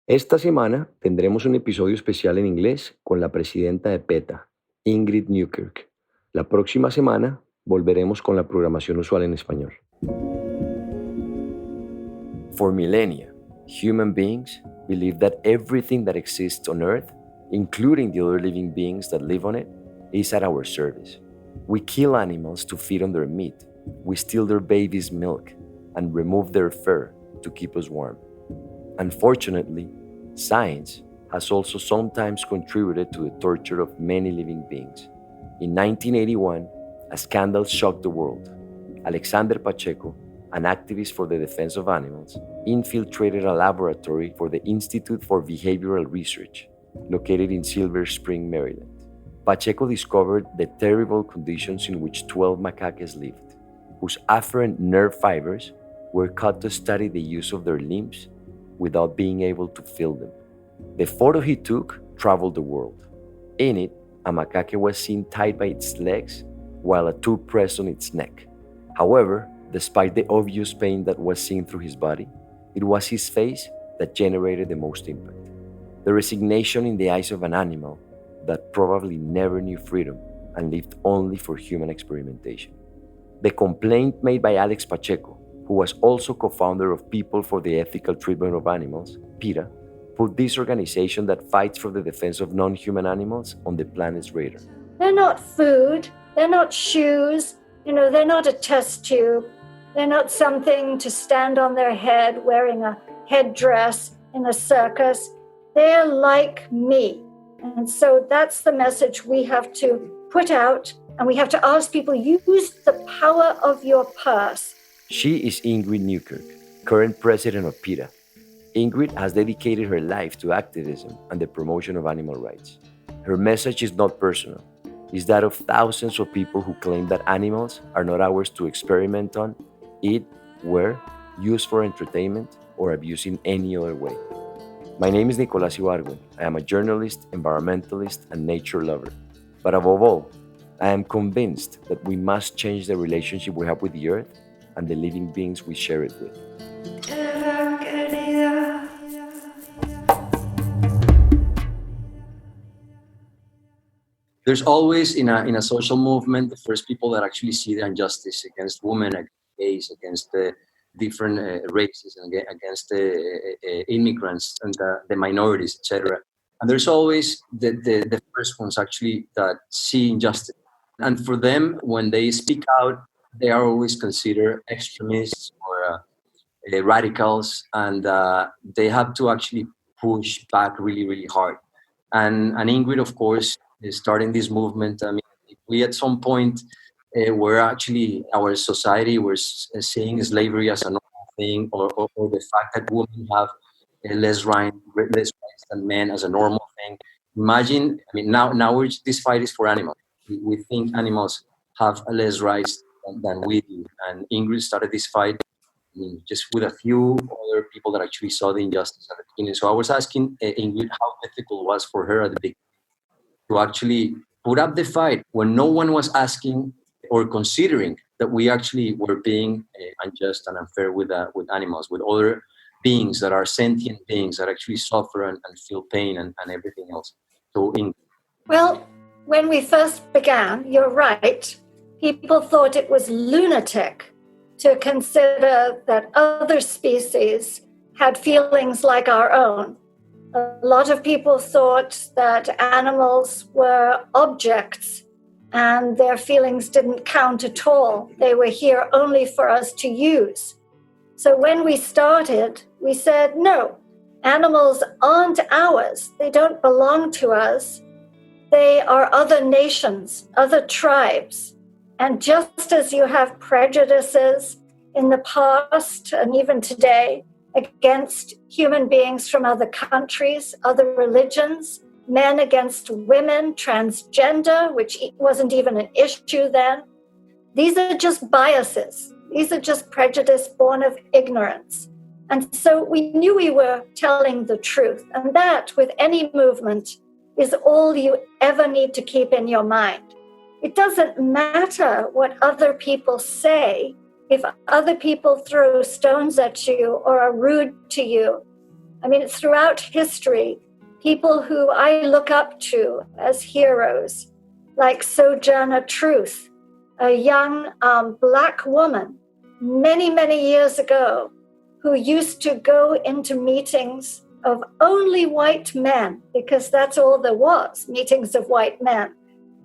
Esta semana tendremos un episodio especial en inglés con la presidenta de PETA, Ingrid Newkirk. La próxima semana volveremos con la programación usual en español. For millennia, human beings believe that everything that exists on Earth, including the other living beings that live on it, is at our service. We kill animals to feed on their meat. We steal their babies' milk and remove their fur to keep us warm. Unfortunately, science has also sometimes contributed to the torture of many living beings. In 1981, a scandal shocked the world. Alexander Pacheco, an activist for the defense of animals, infiltrated a laboratory for the Institute for Behavioral Research, located in Silver Spring, Maryland. Pacheco discovered the terrible conditions in which 12 macacos lived, whose afferent nerve fibers were cut to study the use of their limbs without being able to feel them. The photo he took traveled the world. In it, a macaque was seen tied by its legs while a tube pressed on its neck. However, despite the obvious pain that was seen through his body, it was his face that generated the most impact. The resignation in the eyes of an animal that probably never knew freedom and lived only for human experimentation. The complaint made by Alex Pacheco, who was also co-founder of People for the Ethical Treatment of Animals, PETA, put this organization that fights for the defense of non-human animals on the planet's radar. They're not food, they're not shoes, they're not a test tube, they're not something to stand on their head wearing a headdress in a circus. They're like me. And so that's the message we have to put out, and we have to ask people, use the power of your purse. She is Ingrid Newkirk, current president of PETA. Ingrid has dedicated her life to activism and the promotion of animal rights. Her message is not personal. It's that of thousands of people who claim that animals are not ours to experiment on, eat, wear, use for entertainment, or abuse in any other way. My name is Nicolás Ibargüen. I am a journalist, environmentalist, and nature lover. But above all, I am convinced that we must change the relationship we have with the earth and the living beings we share it with. There's always in a social movement the first people that actually see the injustice against women, against gays, against the different races, and against the immigrants and the minorities, etc. And there's always the first ones actually that see injustice. And for them, when they speak out, they are always considered extremists or radicals, and they have to actually push back really, really hard. And Ingrid, of course, is starting this movement. I mean, if we at some point were actually, our society was seeing slavery as a normal thing, or the fact that women have less rights than men as a normal thing. Imagine, I mean, now this fight is for animals. We think animals have less rights than we do. And Ingrid started this fight just with a few other people that actually saw the injustice at the beginning. So I was asking Ingrid how difficult it was for her at the beginning to actually put up the fight when no one was asking or considering that we actually were being unjust and unfair with animals, with other beings that are sentient beings that actually suffer and feel pain and everything else. So, well, when we first began, you're right, people thought it was lunatic to consider that other species had feelings like our own. A lot of people thought that animals were objects and their feelings didn't count at all. They were here only for us to use. So when we started, we said, no, animals aren't ours. They don't belong to us. They are other nations, other tribes. And just as you have prejudices in the past and even today against human beings from other countries, other religions, men against women, transgender, which wasn't even an issue then, these are just biases. These are just prejudice born of ignorance. And so we knew we were telling the truth. And that, with any movement, is all you ever need to keep in your mind. It doesn't matter what other people say. If other people throw stones at you or are rude to you, I mean, throughout history, people who I look up to as heroes, like Sojourner Truth, a young Black woman many, many years ago who used to go into meetings of only white men, because that's all there was, meetings of white men,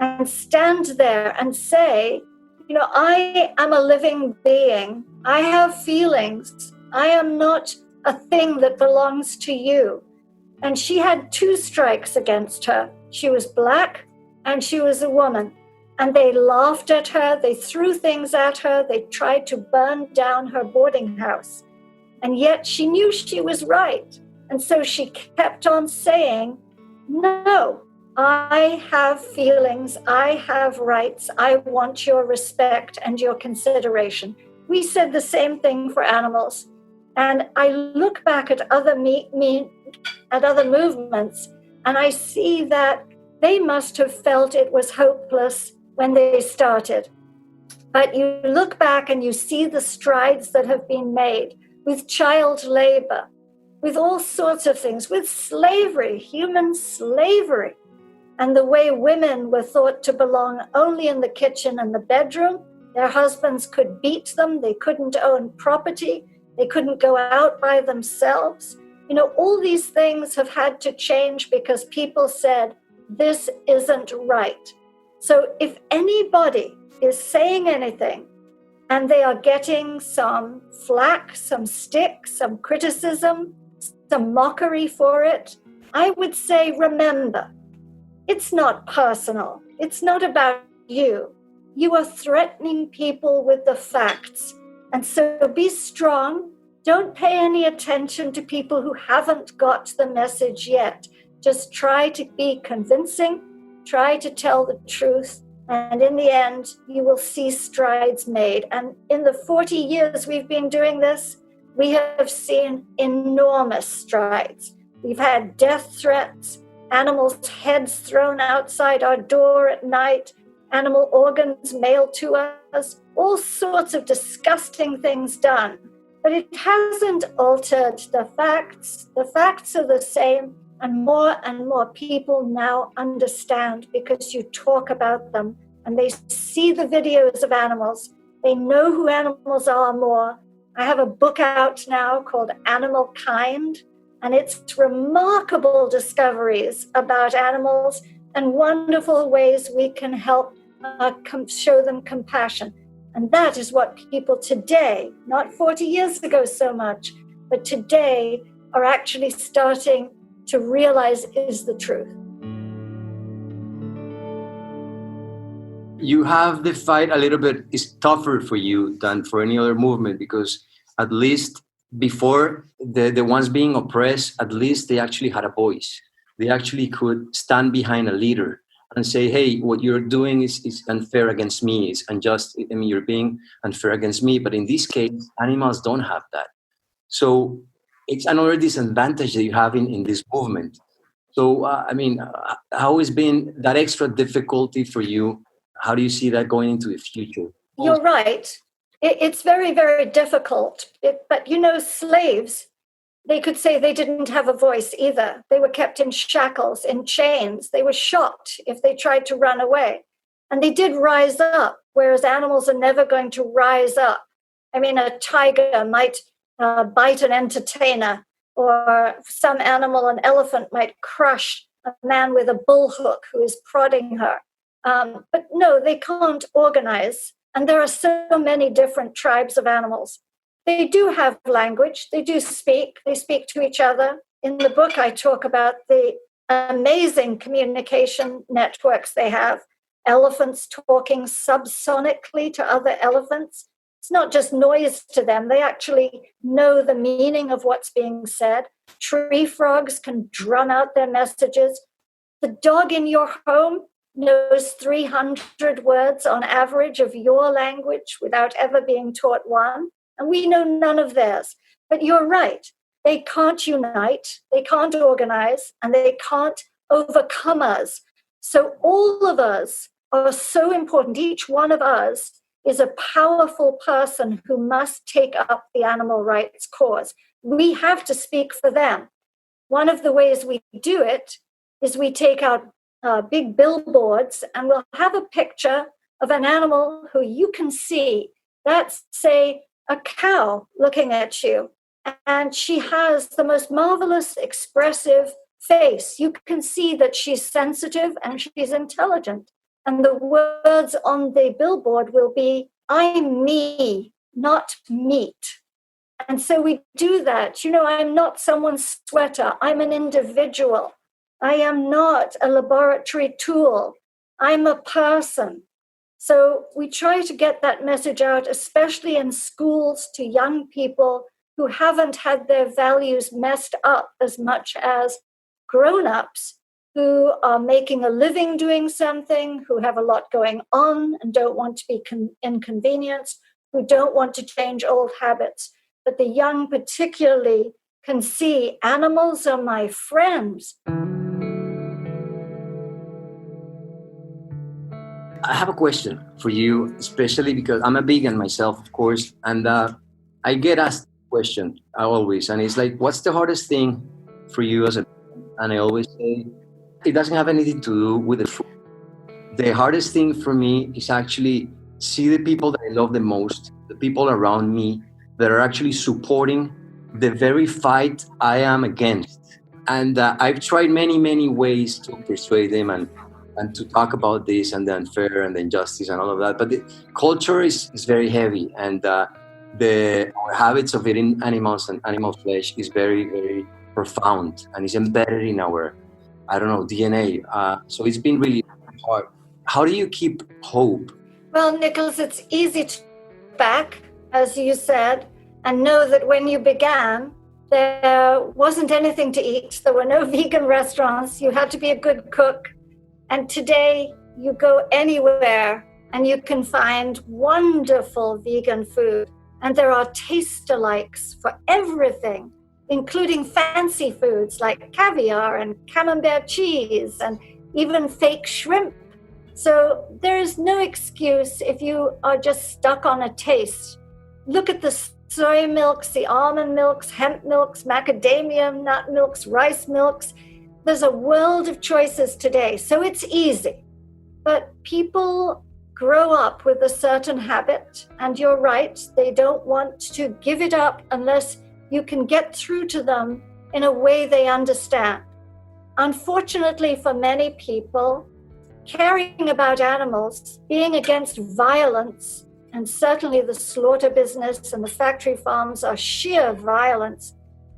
and stand there and say, you know, I am a living being. I have feelings. I am not a thing that belongs to you. And she had 2 strikes against her. She was Black and she was a woman. And they laughed at her. They threw things at her. They tried to burn down her boarding house. And yet she knew she was right. And so she kept on saying, no, I have feelings. I have rights. I want your respect and your consideration. We said the same thing for animals. And I look back at other other movements, and I see that they must have felt it was hopeless when they started. But you look back and you see the strides that have been made with child labor, with all sorts of things, with slavery, human slavery, and the way women were thought to belong only in the kitchen and the bedroom. Their husbands could beat them. They couldn't own property. They couldn't go out by themselves. You know, all these things have had to change because people said, this isn't right. So if anybody is saying anything and they are getting some flack, some stick, some criticism, some mockery for it, I would say, remember, it's not personal. It's not about you. You are threatening people with the facts. And so be strong. Don't pay any attention to people who haven't got the message yet. Just try to be convincing, try to tell the truth, and in the end, you will see strides made. And in the 40 years we've been doing this, we have seen enormous strides. We've had death threats, animals' heads thrown outside our door at night, animal organs mailed to us, all sorts of disgusting things done. But it hasn't altered the facts. The facts are the same, and more people now understand because you talk about them and they see the videos of animals. They know who animals are more. I have a book out now called Animal Kind, and it's remarkable discoveries about animals and wonderful ways we can help show them compassion. And that is what people today, not 40 years ago so much, but today are actually starting to realize is the truth. You have the fight a little bit is tougher for you than for any other movement, because at least before the ones being oppressed, at least they actually had a voice. They actually could stand behind a leader and say, hey, what you're doing is unfair against me, it's unjust, I mean, you're being unfair against me. But in this case, animals don't have that. So it's another disadvantage that you have in this movement. So, how has been that extra difficulty for you? How do you see that going into the future? You're right. It's very, very difficult. But, you know, slaves, they could say they didn't have a voice either. They were kept in shackles, in chains. They were shot if they tried to run away. And they did rise up, whereas animals are never going to rise up. I mean, a tiger might bite an entertainer, or some animal, an elephant, might crush a man with a bullhook who is prodding her. But no, they can't organize. And there are so many different tribes of animals. They do have language. They do speak. They speak to each other. In the book, I talk about the amazing communication networks they have. Elephants talking subsonically to other elephants. It's not just noise to them. They actually know the meaning of what's being said. Tree frogs can drum out their messages. The dog in your home knows 300 words on average of your language without ever being taught one. And we know none of theirs. But you're right. They can't unite, they can't organize, and they can't overcome us. So all of us are so important. Each one of us is a powerful person who must take up the animal rights cause. We have to speak for them. one of the ways we do it is we take out big billboards and we'll have a picture of an animal who you can see. That's, say, a cow looking at you. And she has the most marvelous, expressive face. You can see that she's sensitive and she's intelligent. And the words on the billboard will be, I'm me, not meat. And so we do that. You know, I'm not someone's sweater. I'm an individual. I am not a laboratory tool. I'm a person. So we try to get that message out, especially in schools, to young people who haven't had their values messed up as much as grown-ups who are making a living doing something, who have a lot going on and don't want to be inconvenienced, who don't want to change old habits. But the young particularly can see animals are my friends. I have a question for you, especially because I'm a vegan myself, of course, and I get asked the question always, and it's like, what's the hardest thing for you as a vegan? And I always say, it doesn't have anything to do with the food. The hardest thing for me is actually see the people that I love the most, the people around me that are actually supporting the very fight I am against. And I've tried many ways to persuade them and to talk about this and the unfair and the injustice and all of that. But the culture is very heavy, and our habits of eating animals and animal flesh is very profound, and it's embedded in our, DNA. So it's been really hard. How do you keep hope? Well, Nicholas, it's easy to look back, as you said, and know that when you began, there wasn't anything to eat. There were no vegan restaurants. You had to be a good cook. And today, you go anywhere and you can find wonderful vegan food. And there are taste-alikes for everything, including fancy foods like caviar and camembert cheese and even fake shrimp. So there is no excuse if you are just stuck on a taste. Look at the soy milks, the almond milks, hemp milks, macadamia nut milks, rice milks. There's a world of choices today, so it's easy. But people grow up with a certain habit, and you're right, they don't want to give it up unless you can get through to them in a way they understand. Unfortunately for many people, caring about animals, being against violence, and certainly the slaughter business and the factory farms are sheer violence,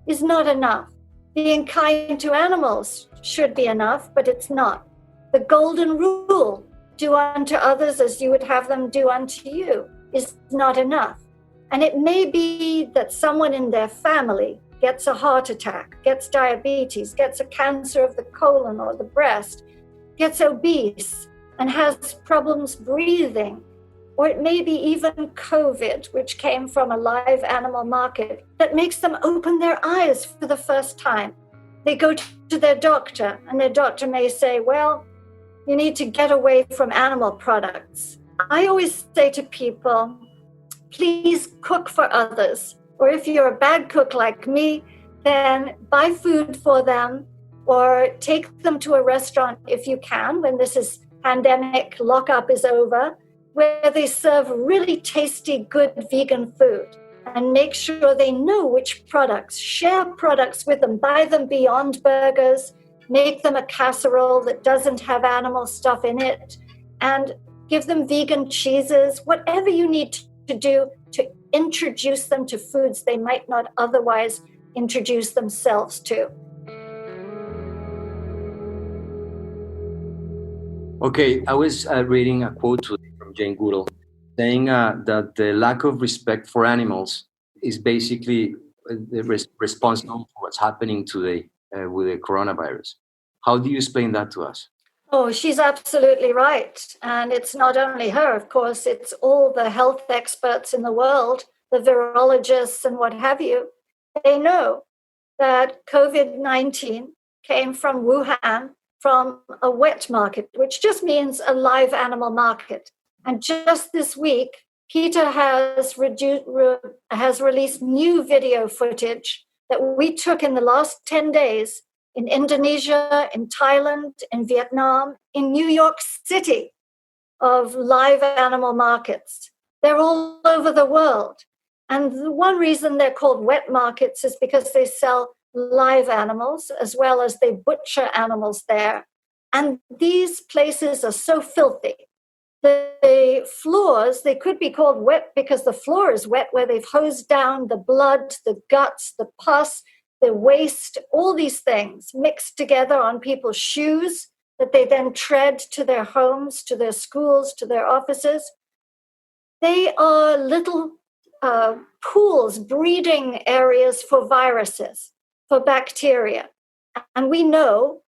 is not enough. Being kind to animals should be enough, but it's not. The golden rule, do unto others as you would have them do unto you, is not enough. And it may be that someone in their family gets a heart attack, gets diabetes, gets a cancer of the colon or the breast, gets obese, and has problems breathing. Or it may be even COVID, which came from a live animal market, that makes them open their eyes for the first time. They go to their doctor, and their doctor may say, well, you need to get away from animal products. I always say to people, please cook for others. Or if you're a bad cook like me, then buy food for them or take them to a restaurant if you can, when this is pandemic lockup is over, where they serve really tasty, good vegan food, and make sure they know which products. Share products with them, buy them Beyond Burgers, make them a casserole that doesn't have animal stuff in it, and give them vegan cheeses, whatever you need to do to introduce them to foods they might not otherwise introduce themselves to. Okay, I was reading a quote today from Jane Goodall saying that the lack of respect for animals is basically responsible for what's happening today with the coronavirus. How do you explain that to us? Oh, she's absolutely right. And it's not only her, of course, it's all the health experts in the world, the virologists and what have you. They know that COVID-19 came from Wuhan, from a wet market, which just means a live animal market. And just this week, PETA has released new video footage that we took in the last 10 days in Indonesia, in Thailand, in Vietnam, in New York City of live animal markets. They're all over the world. And the one reason they're called wet markets is because they sell live animals as well as they butcher animals there. And these places are so filthy. The floors, they could be called wet because the floor is wet where they've hosed down the blood, the guts, the pus, the waste, all these things mixed together on people's shoes that they then tread to their homes, to their schools, to their offices. They are little pools, breeding areas for viruses, for bacteria. And we know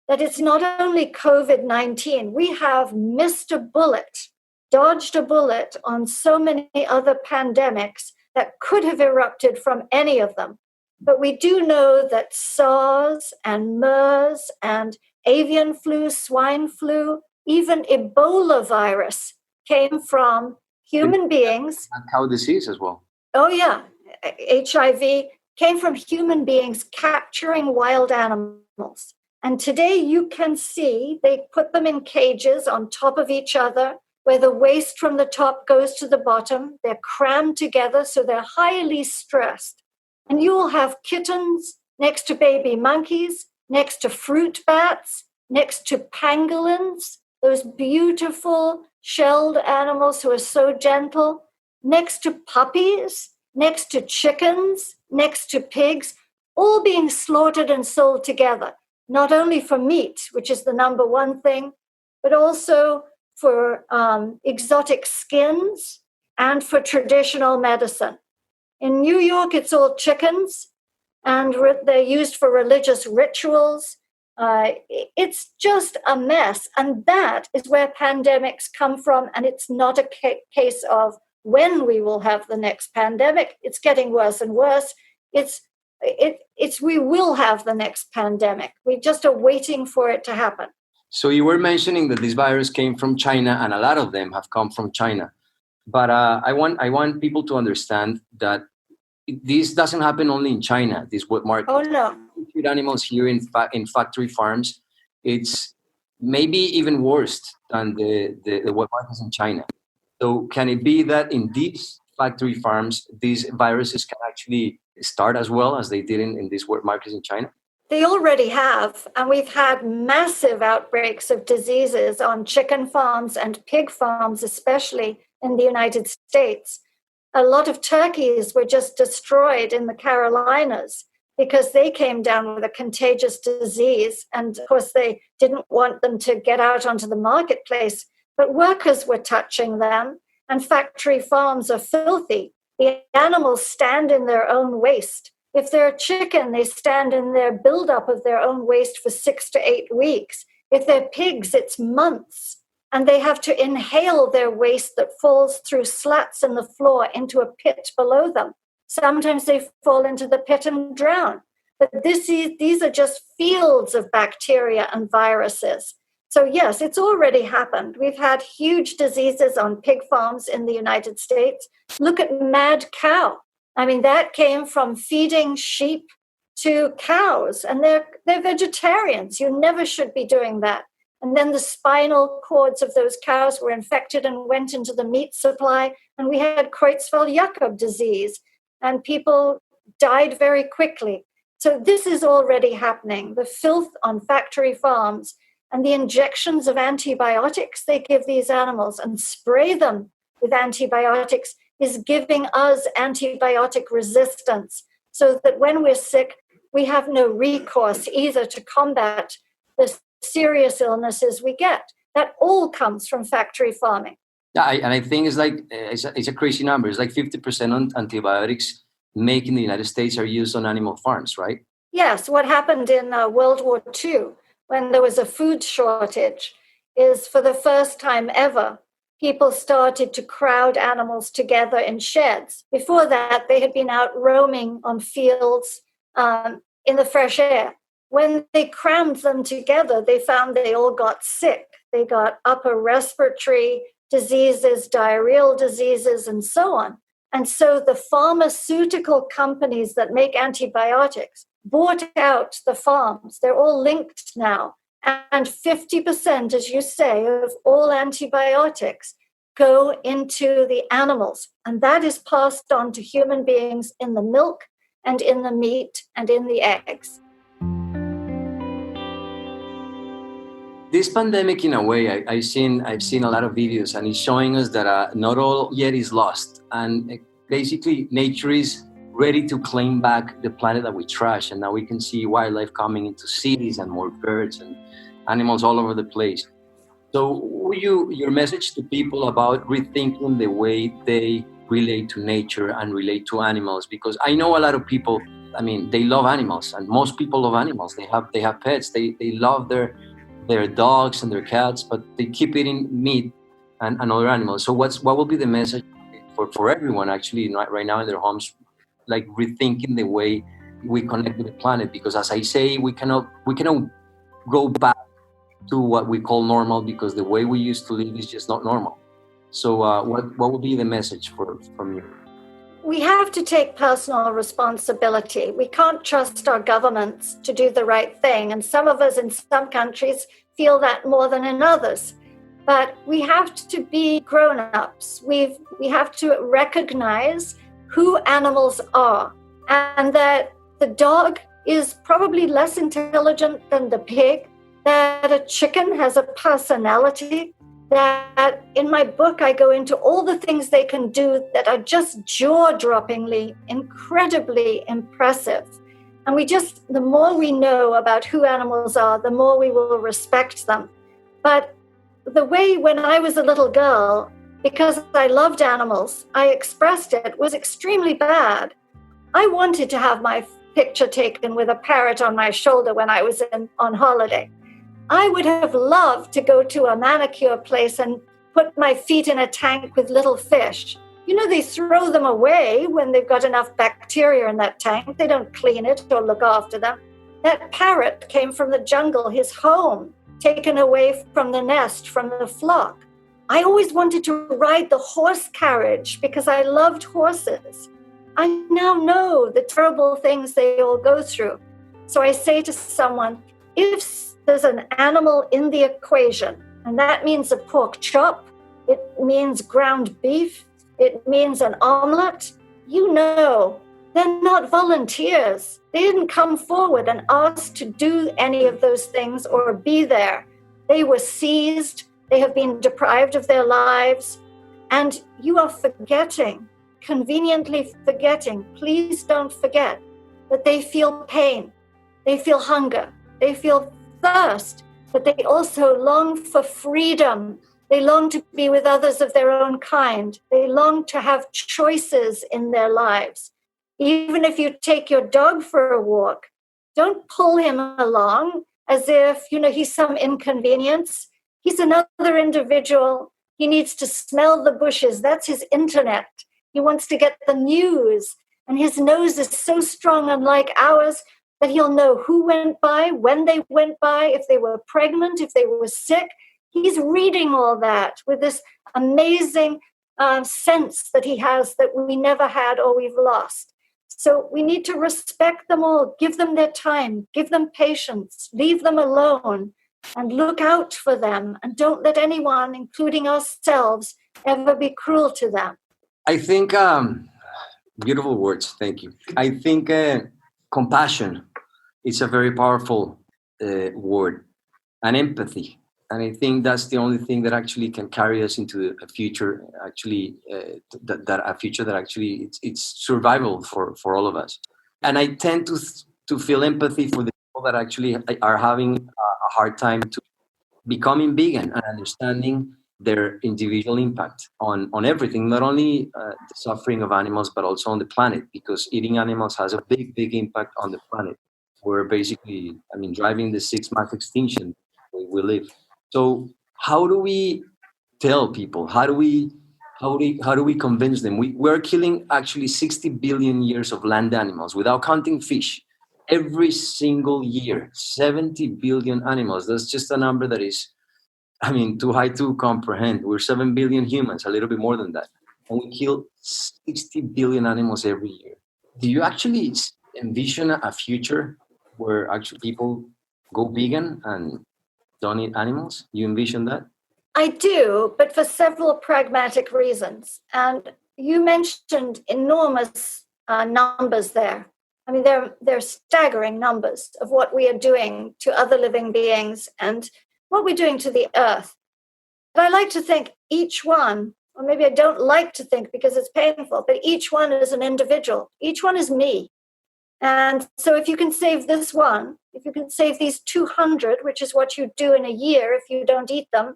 that it's not only COVID-19. We have missed a bullet, dodged a bullet on so many other pandemics that could have erupted from any of them. But we do know that SARS and MERS and avian flu, swine flu, even Ebola virus came from human beings. Cow disease as well. Oh, yeah. HIV came from human beings capturing wild animals. And today you can see they put them in cages on top of each other where the waste from the top goes to the bottom. They're crammed together, so they're highly stressed. And you will have kittens next to baby monkeys, next to fruit bats, next to pangolins, those beautiful shelled animals who are so gentle, next to puppies, next to chickens, next to pigs, all being slaughtered and sold together, not only for meat, which is the number one thing, but also for exotic skins and for traditional medicine. In New York, it's all chickens, and they're used for religious rituals. It's just a mess. And that is where pandemics come from. And it's not a case of when we will have the next pandemic. It's getting worse and worse. It's we will have the next pandemic. We just are waiting for it to happen. So you were mentioning that this virus came from China, and a lot of them have come from China. But I want people to understand that this doesn't happen only in China. This wet market. Oh no! With animals here in factory farms, it's maybe even worse than the wet markets in China. So can it be that in these factory farms, these viruses can actually start as well as they did in these wet markets in China? They already have, and we've had massive outbreaks of diseases on chicken farms and pig farms, especially in the United States. A lot of turkeys were just destroyed in the Carolinas because they came down with a contagious disease. And of course, they didn't want them to get out onto the marketplace, but workers were touching them, and factory farms are filthy. The animals stand in their own waste. If they're a chicken, they stand in their buildup of their own waste for 6 to 8 weeks. If they're pigs, it's months. And they have to inhale their waste that falls through slats in the floor into a pit below them. Sometimes they fall into the pit and drown. But these are just fields of bacteria and viruses. So yes, it's already happened. We've had huge diseases on pig farms in the United States. Look at mad cow. I mean, that came from feeding sheep to cows, and they're vegetarians. You never should be doing that. And then the spinal cords of those cows were infected and went into the meat supply, and we had Creutzfeldt-Jakob disease, and people died very quickly. So this is already happening. The filth on factory farms and the injections of antibiotics they give these animals and spray them with antibiotics is giving us antibiotic resistance, so that when we're sick, we have no recourse either to combat the serious illnesses we get. That all comes from factory farming. Yeah, and I think it's like it's a crazy number. It's like 50% on antibiotics made in the United States are used on animal farms, right? Yes, what happened in World War II when there was a food shortage is, for the first time ever, people started to crowd animals together in sheds. Before that, they had been out roaming on fields in the fresh air. When they crammed them together, they found they all got sick. They got upper respiratory diseases, diarrheal diseases, and so on. And so the pharmaceutical companies that make antibiotics bought out the farms. They're all linked now. And 50%, as you say, of all antibiotics go into the animals. And that is passed on to human beings in the milk and in the meat and in the eggs. This pandemic, in a way, I've seen a lot of videos, and it's showing us that not all yet is lost. And basically, nature is ready to claim back the planet that we trash. And now we can see wildlife coming into cities and more birds and animals all over the place. So your message to people about rethinking the way they relate to nature and relate to animals? Because I know a lot of people, I mean, they love animals, and most people love animals. They have pets. They love their dogs and their cats, but they keep eating meat and other animals. So what will be the message for everyone actually right now in their homes, like rethinking the way we connect with the planet? Because as I say, we cannot go back to what we call normal, because the way we used to live is just not normal. So what will be the message from you? We have to take personal responsibility. We can't trust our governments to do the right thing. And some of us in some countries feel that more than in others. But we have to be grown-ups. We have to recognize who animals are, and that the dog is probably less intelligent than the pig, that a chicken has a personality, that in my book I go into all the things they can do that are just jaw-droppingly, incredibly impressive. And the more we know about who animals are, the more we will respect them. But the way when I was a little girl, because I loved animals, I expressed it, was extremely bad. I wanted to have my picture taken with a parrot on my shoulder when I was on holiday. I would have loved to go to a manicure place and put my feet in a tank with little fish. You know, they throw them away when they've got enough bacteria in that tank. They don't clean it or look after them. That parrot came from the jungle, his home, taken away from the nest, from the flock. I always wanted to ride the horse carriage because I loved horses. I now know the terrible things they all go through. So I say to someone, if there's an animal in the equation, and that means a pork chop, it means ground beef, it means an omelet, you know, they're not volunteers. They didn't come forward and ask to do any of those things or be there. They were seized, they have been deprived of their lives, and you are forgetting, conveniently forgetting. Please don't forget that they feel pain, they feel hunger, they feel thirst, but they also long for freedom. They long to be with others of their own kind. They long to have choices in their lives. Even if you take your dog for a walk, don't pull him along as if, he's some inconvenience. He's another individual. He needs to smell the bushes. That's his internet. He wants to get the news. And his nose is so strong, unlike ours, that he'll know who went by, when they went by, if they were pregnant, if they were sick. He's reading all that with this amazing sense that he has that we never had or we've lost. So we need to respect them all, give them their time, give them patience, leave them alone, and look out for them. And don't let anyone, including ourselves, ever be cruel to them. I think, beautiful words, thank you. I think compassion is a very powerful word, and empathy. And I think that's the only thing that actually can carry us into a future, actually, that a future that actually it's survival for all of us. And I tend to feel empathy for the people that actually are having a hard time to becoming vegan and understanding their individual impact on everything, not only the suffering of animals, but also on the planet, because eating animals has a big impact on the planet. We're basically, driving the 6th mass extinction where we live. So how do we tell people? How do we convince them? We're killing actually 60 billion years of land animals without counting fish. Every single year, 70 billion animals. That's just a number that is, too high to comprehend. We're 7 billion humans, a little bit more than that. and we kill 60 billion animals every year. Do you actually envision a future where actually people go vegan and don't eat animals? You envision that? I do, but for several pragmatic reasons. And you mentioned enormous numbers there. I mean, they're staggering numbers of what we are doing to other living beings and what we're doing to the earth. But I like to think each one, or maybe I don't like to think because it's painful, but each one is an individual. Each one is me. And so if you can save this one, if you can save these 200, which is what you do in a year if you don't eat them,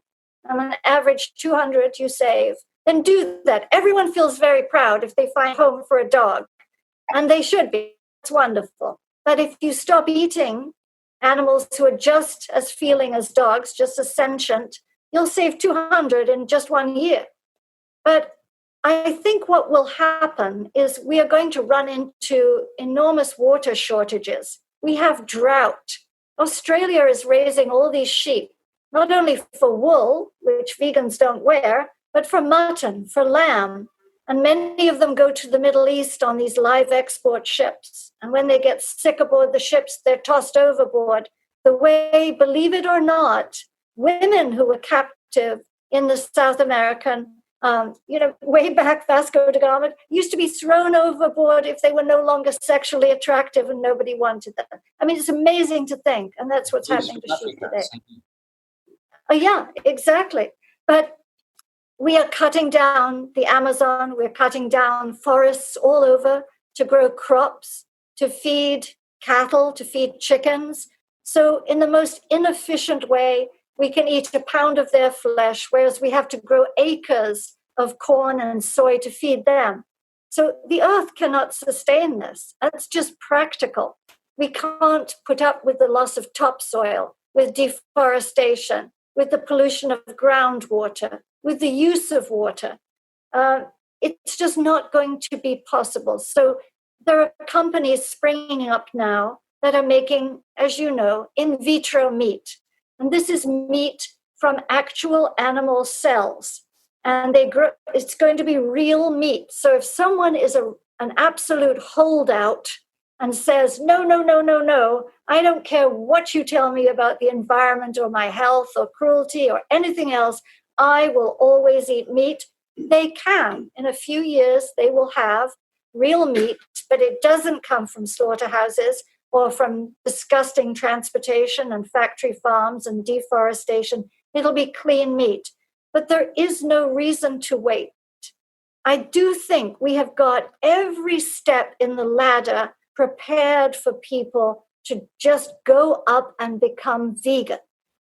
on an average 200 you save, then do that. Everyone feels very proud if they find home for a dog, and they should be. It's wonderful. But if you stop eating animals who are just as feeling as dogs, just as sentient, you'll save 200 in just 1 year. But I think what will happen is we are going to run into enormous water shortages. We have drought. Australia is raising all these sheep, not only for wool, which vegans don't wear, but for mutton, for lamb. And many of them go to the Middle East on these live export ships. And when they get sick aboard the ships, they're tossed overboard. The way, believe it or not, women who were captive in the South American, way back, Vasco da Gama, used to be thrown overboard if they were no longer sexually attractive and nobody wanted them. I mean, it's amazing to think, and that's what's happening to sheep today. Oh, yeah, exactly. But we are cutting down the Amazon, we're cutting down forests all over to grow crops, to feed cattle, to feed chickens. So in the most inefficient way, we can eat a pound of their flesh, whereas we have to grow acres of corn and soy to feed them. So the earth cannot sustain this. That's just practical. We can't put up with the loss of topsoil, with deforestation, with the pollution of groundwater, with the use of water. It's just not going to be possible. So there are companies springing up now that are making, as you know, in vitro meat. And this is meat from actual animal cells. And it's going to be real meat. So if someone is an absolute holdout and says, no, I don't care what you tell me about the environment or my health or cruelty or anything else, I will always eat meat, they can. In a few years, they will have real meat, but it doesn't come from slaughterhouses or from disgusting transportation and factory farms and deforestation. It'll be clean meat. But there is no reason to wait. I do think we have got every step in the ladder prepared for people to just go up and become vegan.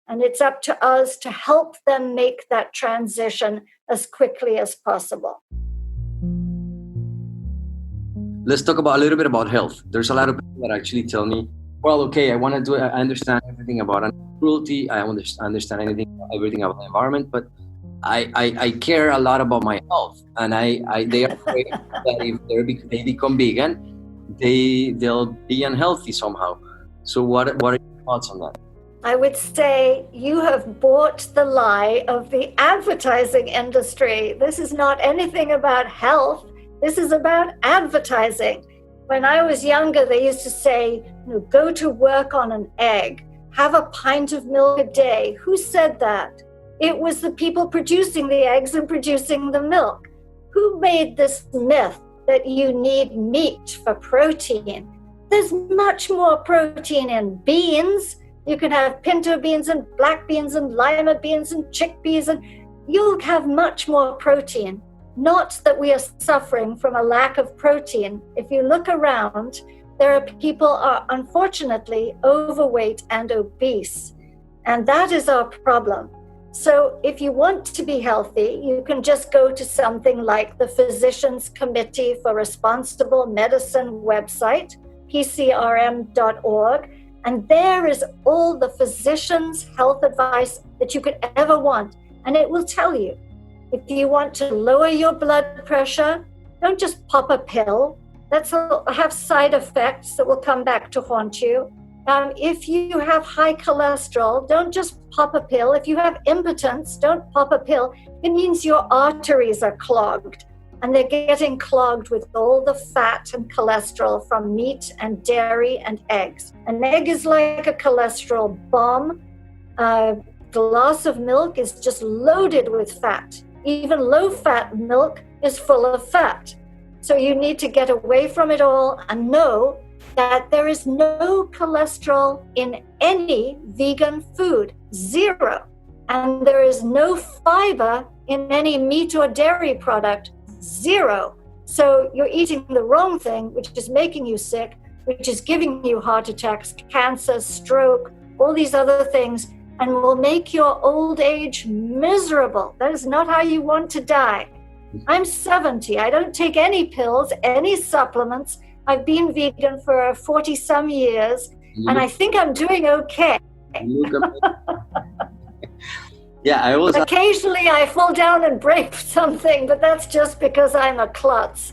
And it's up to us to help them make that transition as quickly as possible. Let's talk a little bit about health. There's a lot of people that actually tell me, well, okay, I understand everything about animal cruelty. I understand everything about the environment, but I care a lot about my health. And they are afraid that if they become vegan, they'll be unhealthy somehow. So what are your thoughts on that? I would say you have bought the lie of the advertising industry. This is not anything about health. This is about advertising. When I was younger, they used to say, go to work on an egg, have a pint of milk a day. Who said that? It was the people producing the eggs and producing the milk. Who made this myth that you need meat for protein? There's much more protein in beans. You can have pinto beans and black beans and lima beans and chickpeas, and you'll have much more protein. Not that we are suffering from a lack of protein. If you look around, there are people who are unfortunately overweight and obese, and that is our problem. So if you want to be healthy, you can just go to something like the Physicians Committee for Responsible Medicine website, pcrm.org, and there is all the physicians' health advice that you could ever want. And it will tell you, if you want to lower your blood pressure, don't just pop a pill. That'll have side effects that will come back to haunt you. If you have high cholesterol, don't just pop a pill. If you have impotence, don't pop a pill. It means your arteries are clogged. and they're getting clogged with all the fat and cholesterol from meat and dairy and eggs. An egg is like a cholesterol bomb. A glass of milk is just loaded with fat. Even low-fat milk is full of fat. So you need to get away from it all and know that there is no cholesterol in any vegan food, zero. And there is no fiber in any meat or dairy product, zero. So you're eating the wrong thing, which is making you sick, which is giving you heart attacks, cancer, stroke, all these other things, and will make your old age miserable. That is not how you want to die. I'm 70. I don't take any pills, any supplements. I've been vegan for 40-some years, and I think I'm doing okay. Yeah, occasionally I fall down and break something, but that's just because I'm a klutz.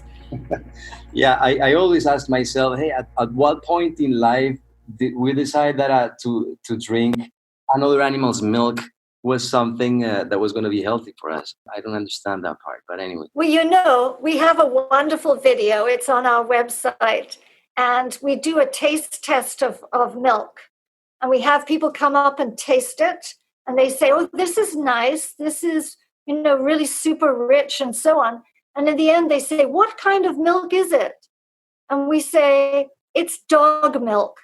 Yeah, I always ask myself, hey, at what point in life did we decide that to drink another animal's milk was something that was going to be healthy for us? I don't understand that part, but anyway. Well, we have a wonderful video. It's on our website, and we do a taste test of milk, and we have people come up and taste it, and they say, oh, this is nice. This is, really super rich and so on. And in the end, they say, what kind of milk is it? And we say, it's dog milk.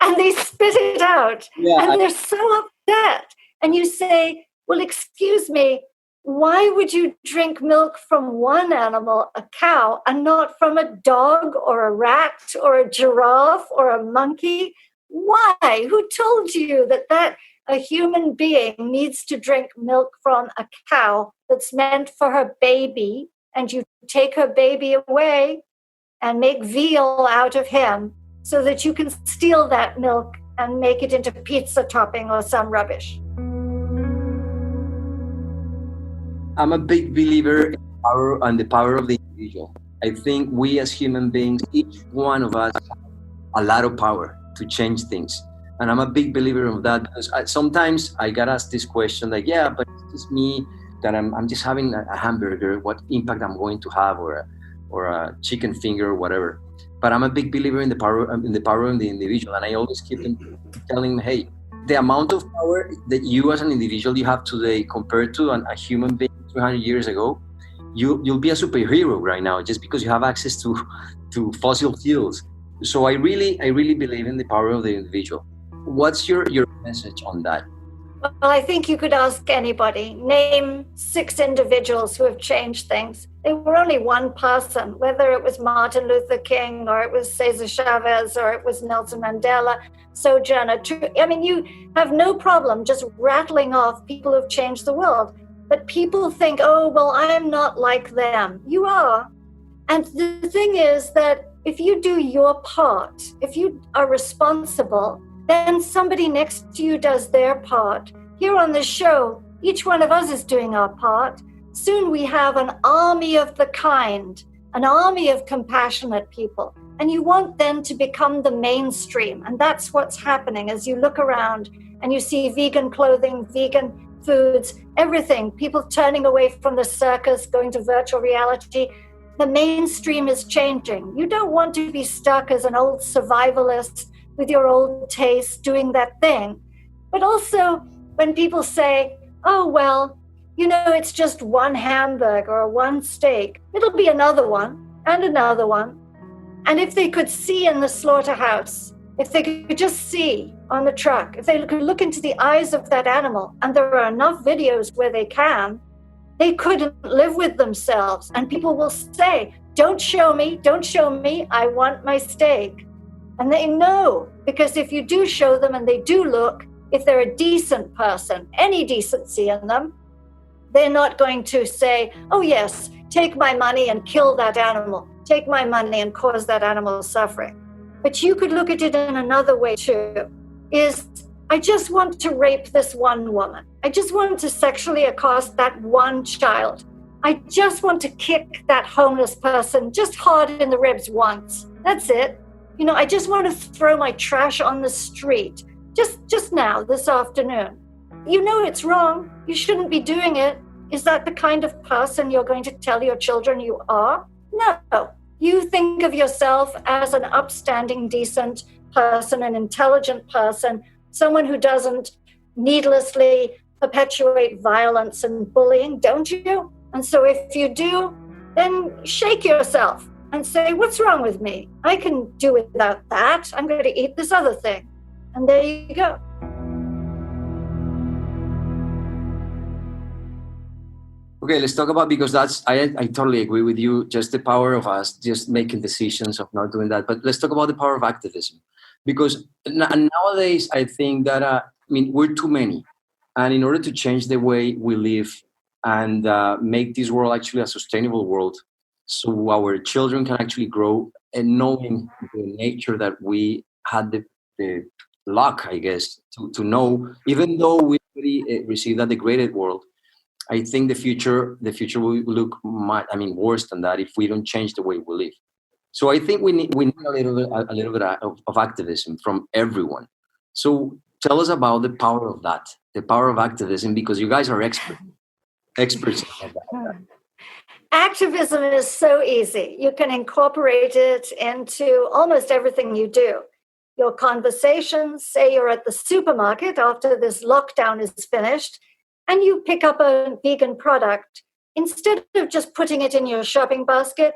And they spit it out. Yeah, and they're so upset. And you say, well, excuse me, why would you drink milk from one animal, a cow, and not from a dog or a rat or a giraffe or a monkey? Why? Who told you that a human being needs to drink milk from a cow that's meant for her baby, and you take her baby away and make veal out of him so that you can steal that milk and make it into pizza topping or some rubbish? I'm a big believer in the power of the individual. I think we as human beings, each one of us, have a lot of power to change things. And I'm a big believer of that, because sometimes I get asked this question like, yeah, but it's me that I'm just having a hamburger, what impact I'm going to have, or a chicken finger or whatever. But I'm a big believer in the power of the individual. And I always keep telling them, hey, the amount of power that you as an individual you have today compared to a human being 200 years ago, you'll be a superhero right now just because you have access to fossil fuels. So I really believe in the power of the individual. What's your message on that? Well, I think you could ask anybody. Name 6 individuals who have changed things. They were only one person, whether it was Martin Luther King or it was Cesar Chavez or it was Nelson Mandela, Sojourner Truth. I mean, you have no problem just rattling off people who've changed the world. But people think, oh, well, I'm not like them. You are. And the thing is that if you do your part, if you are responsible, then somebody next to you does their part. Here on this show, each one of us is doing our part. Soon we have an army of the kind, an army of compassionate people. And you want them to become the mainstream. And that's what's happening as you look around and you see vegan clothing, vegan foods, everything, people turning away from the circus, going to virtual reality. The mainstream is changing. You don't want to be stuck as an old survivalist with your old tastes doing that thing. But also when people say, oh, well, it's just one hamburger or one steak, it'll be another one and another one. And if they could see in the slaughterhouse, if they could just see on the truck, if they could look into the eyes of that animal, and there are enough videos where they couldn't live with themselves. And people will say, don't show me, I want my steak. And they know, because if you do show them and they do look, if they're a decent person, any decency in them, they're not going to say, oh yes, take my money and kill that animal. Take my money and cause that animal suffering. But you could look at it in another way too, is I just want to rape this one woman. I just want to sexually accost that one child. I just want to kick that homeless person just hard in the ribs once. That's it. I just want to throw my trash on the street just now, this afternoon. It's wrong. You shouldn't be doing it. Is that the kind of person you're going to tell your children you are? No. You think of yourself as an upstanding, decent person, an intelligent person, someone who doesn't needlessly perpetuate violence and bullying, don't you? And so if you do, then shake yourself and say, what's wrong with me? I can do without that. I'm going to eat this other thing. And there you go. Okay, let's talk about, because I totally agree with you, just the power of us just making decisions of not doing that. But let's talk about the power of activism, because nowadays I think that, we're too many. And in order to change the way we live and make this world actually a sustainable world, so our children can actually grow and knowing the nature that we had the luck, I guess, to know, even though we already received a degraded world, I think the future will look worse than that if we don't change the way we live. So I think we need a little bit of activism from everyone. So tell us about the power of that, the power of activism, because you guys are experts of that. Activism is so easy. You can incorporate it into almost everything you do. Your conversations, say you're at the supermarket after this lockdown is finished, and you pick up a vegan product. Instead of just putting it in your shopping basket,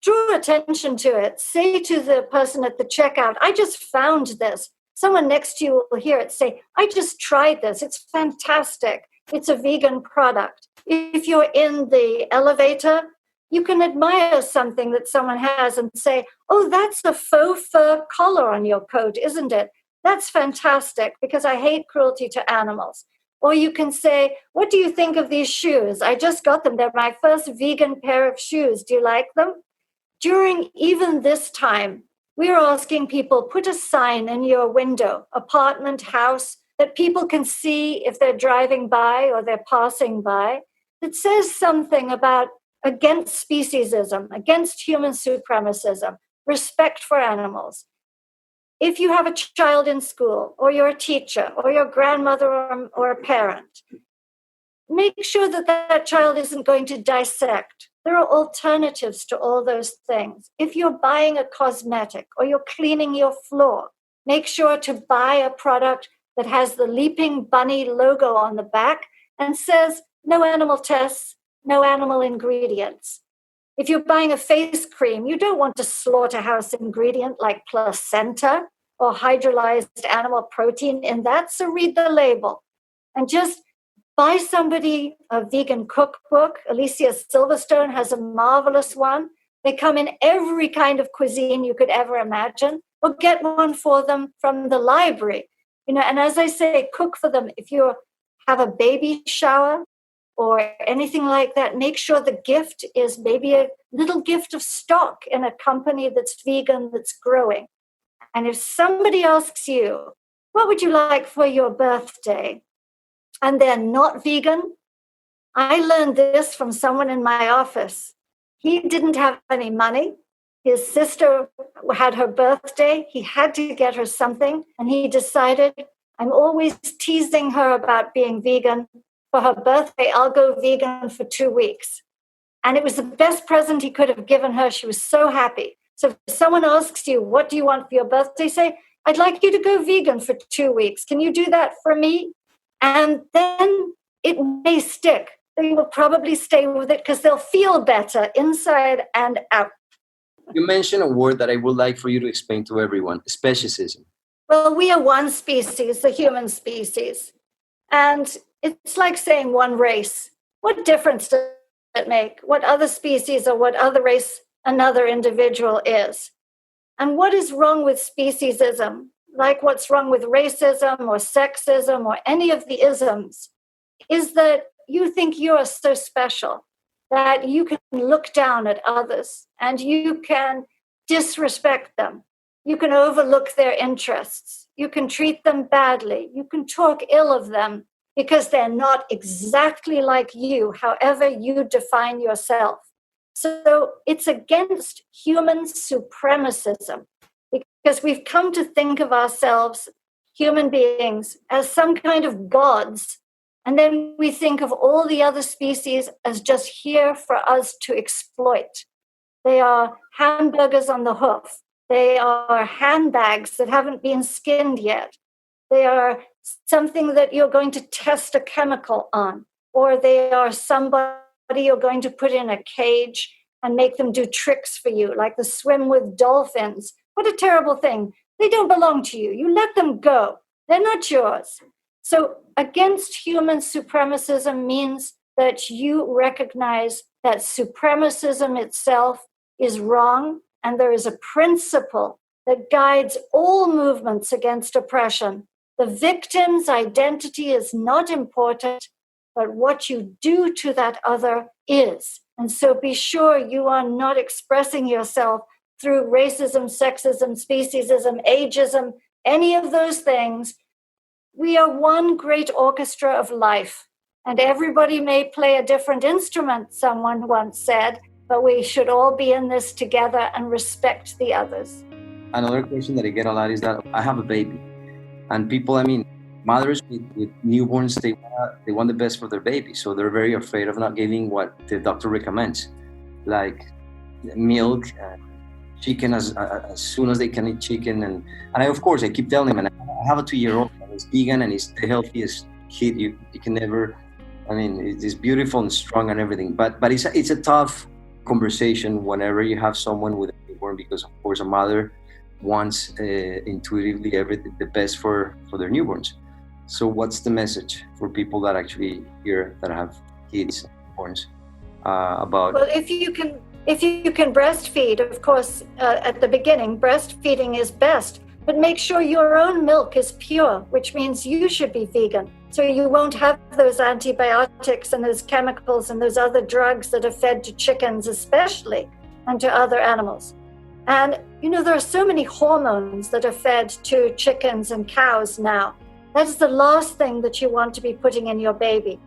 draw attention to it. Say to the person at the checkout, I just found this. Someone next to you will hear it say, I just tried this. It's fantastic. It's a vegan product. If you're in the elevator, you can admire something that someone has and say, oh, that's a faux fur collar on your coat, isn't it? That's fantastic because I hate cruelty to animals. Or you can say, what do you think of these shoes? I just got them. They're my first vegan pair of shoes. Do you like them? During even this time, we're asking people, put a sign in your window, apartment, house, that people can see if they're driving by or they're passing by, that says something about against speciesism, against human supremacism, respect for animals. If you have a child in school, or you're a teacher, or your grandmother or a parent, make sure that that child isn't going to dissect. There are alternatives to all those things. If you're buying a cosmetic or you're cleaning your floor, make sure to buy a product that has the Leaping Bunny logo on the back and says, no animal tests, no animal ingredients. If you're buying a face cream, you don't want a slaughterhouse ingredient like placenta or hydrolyzed animal protein in that, so read the label. And just buy somebody a vegan cookbook. Alicia Silverstone has a marvelous one. They come in every kind of cuisine you could ever imagine, or get one for them from the library. And as I say, cook for them. If you have a baby shower or anything like that, make sure the gift is maybe a little gift of stock in a company that's vegan, that's growing. And if somebody asks you, what would you like for your birthday? And they're not vegan, I learned this from someone in my office. He didn't have any money. His sister had her birthday. He had to get her something. And he decided, I'm always teasing her about being vegan. For her birthday, I'll go vegan for 2 weeks. And it was the best present he could have given her. She was so happy. So if someone asks you, what do you want for your birthday? Say, I'd like you to go vegan for 2 weeks. Can you do that for me? And then it may stick. They will probably stay with it because they'll feel better inside and out. You mentioned a word that I would like for you to explain to everyone, speciesism. Well, we are one species, the human species. And it's like saying one race. What difference does it make? What other species or what other race another individual is? And what is wrong with speciesism? Like what's wrong with racism or sexism or any of the isms, is that you think you're so special that you can look down at others and you can disrespect them. You can overlook their interests. You can treat them badly. You can talk ill of them because they're not exactly like you, however you define yourself. So it's against human supremacism because we've come to think of ourselves, human beings, as some kind of gods And then we think of all the other species as just here for us to exploit. They are hamburgers on the hoof. They are handbags that haven't been skinned yet. They are something that you're going to test a chemical on, or they are somebody you're going to put in a cage and make them do tricks for you, like the swim with dolphins. What a terrible thing. They don't belong to you. You let them go. They're not yours. So against human supremacism means that you recognize that supremacism itself is wrong, and there is a principle that guides all movements against oppression. The victim's identity is not important, but what you do to that other is. And so be sure you are not expressing yourself through racism, sexism, speciesism, ageism, any of those things. We are one great orchestra of life, and everybody may play a different instrument, someone once said, but we should all be in this together and respect the others. Another question that I get a lot is that I have a baby, and people, mothers with newborns, they want the best for their baby, so they're very afraid of not giving what the doctor recommends, like milk, chicken as soon as they can eat chicken, and I, of course, I keep telling them, and I have a 2-year-old, and he's vegan, and he's the healthiest kid you can never. It's beautiful and strong and everything, but it's a tough conversation whenever you have someone with a newborn, because of course a mother wants intuitively the best for their newborns. So what's the message for people that actually hear that have kids, newborns, about? Well, if you can breastfeed, of course, at the beginning, breastfeeding is best, but make sure your own milk is pure, which means you should be vegan. So you won't have those antibiotics and those chemicals and those other drugs that are fed to chickens especially, and to other animals. And, there are so many hormones that are fed to chickens and cows now. That's the last thing that you want to be putting in your baby.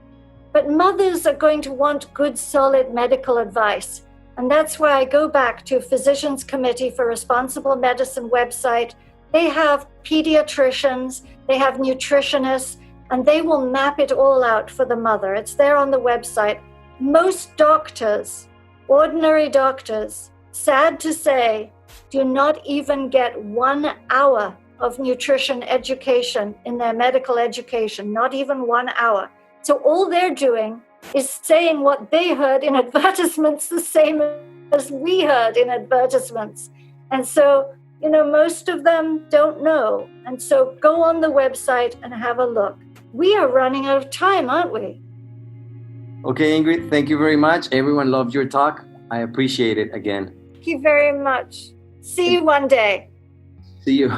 But mothers are going to want good, solid medical advice. And that's why I go back to Physicians Committee for Responsible Medicine website. They have pediatricians, they have nutritionists, and they will map it all out for the mother. It's there on the website. Most doctors, ordinary doctors, sad to say, do not even get 1 hour of nutrition education in their medical education, not even 1 hour. So all they're doing is saying what they heard in advertisements, the same as we heard in advertisements. And so, most of them don't know. And so go on the website and have a look. We are running out of time, aren't we? Okay, Ingrid, thank you very much. Everyone loved your talk. I appreciate it again. Thank you very much. See you one day. See you.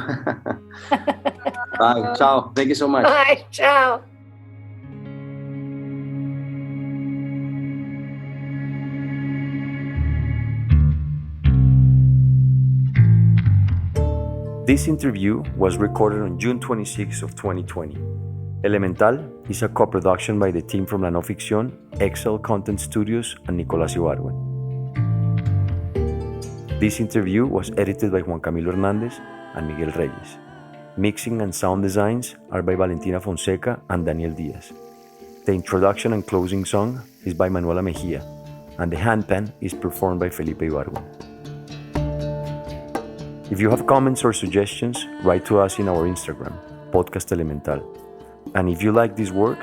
Bye. Ciao. Thank you so much. Bye. Ciao. This interview was recorded on June 26 of 2020. Elemental is a co-production by the team from La No Ficción, Excel Content Studios, and Nicolás Ibargüen. This interview was edited by Juan Camilo Hernández and Miguel Reyes. Mixing and sound designs are by Valentina Fonseca and Daniel Diaz. The introduction and closing song is by Manuela Mejia, and the handpan is performed by Felipe Ibargüen. If you have comments or suggestions, write to us in our Instagram, Podcast Elemental. And if you like this work,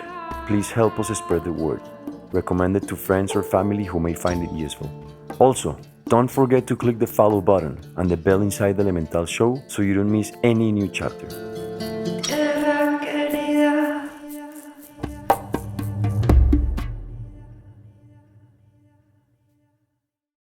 please help us spread the word. Recommend it to friends or family who may find it useful. Also, don't forget to click the follow button and the bell inside the Elemental show so you don't miss any new chapter.